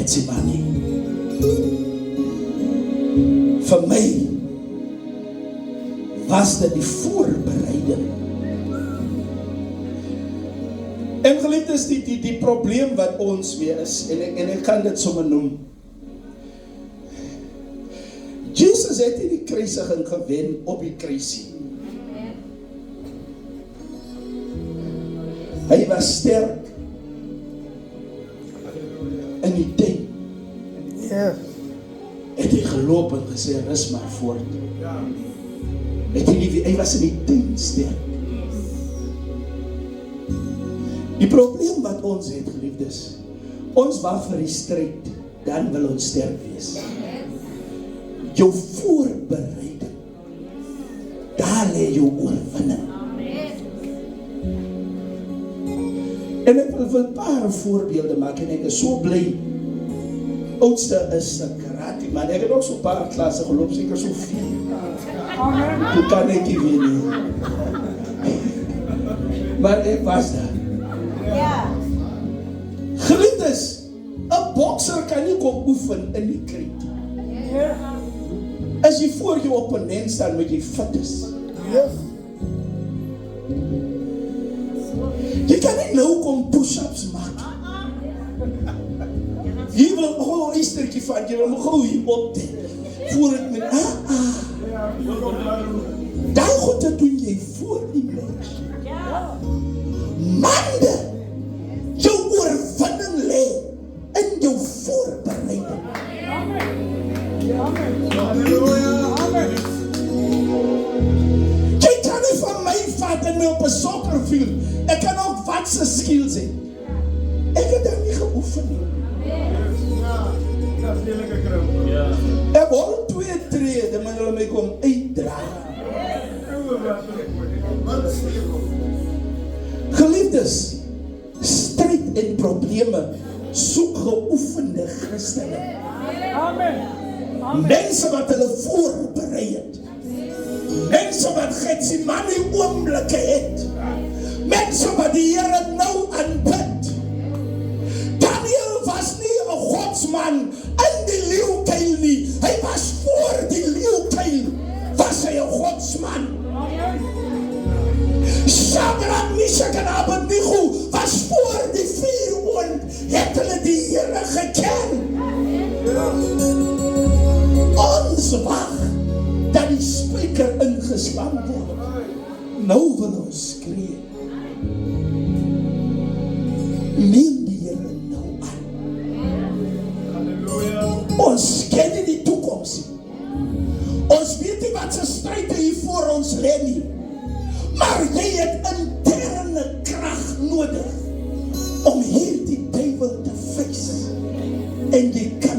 Getsemane. Vir my was dit die voorbereiding. En geliefdes, die probleem wat ons mee is, en ek kan dit sommer noem. Jesus het die kruisiging gewen op die kruisie. Hy was sterk in die tyd. Het hy geloop en gesê, rus maar voort. Hy was in die tyd sterk. Die probleem wat ons het, geliefdes, ons wag vir die stryd, dan wil ons sterk wees. Jou voorbereiding, daar lê jou oorwinning. En ek wil 'n paar voorbeelde maak, en ek is so bly. Oudste is 'n karate man, ek het ook so 'n paar klasse geloop, seker so 4. Toe kan ek nie weet nie. Maar ek was daar. Geliefdes, 'n bokser kan nie kom oefen in die kryt. As jy voor jou opponent staan, moet jy fit is. Jy kan nie nou kom push-ups maak. Jy wil gewoon een eastertje van, jy wil gewoon hier op voor het met dan goed te doen jy voor die mens. Mande, jou oorwinning lê in jou voorbereiding. Jy kan nie van my vat en my op 'n sokkerveld. Ek kan ook wat se skills hê. Ek het daar nie geoefen nie. Ek wil 2 trede, maar hulle my kom uitdra. Geliefdes, stryd en probleme soek geoefende Christene. Mense wat hulle voorberei het. Mense wat Getsemane oomblikke het. Mense wat die Here nou aanbid. Daniel was nie 'n godsman in die leeukuil nie. Hy was voor die leeukuil. Was hy 'n godsman? Shadrach, Meshach en Abednego was voor die vuuroond. Het hulle die Here geken. Ons wag dat die spyker ingeslaan word. Nou wil ons skree. Neem die Here nou aan. Ons ken nie die toekoms. Ons weet nie wat se stryd hier voor ons lê nie. Maar jy het interne krag nodig om hierdie duiwel te face. En jy kan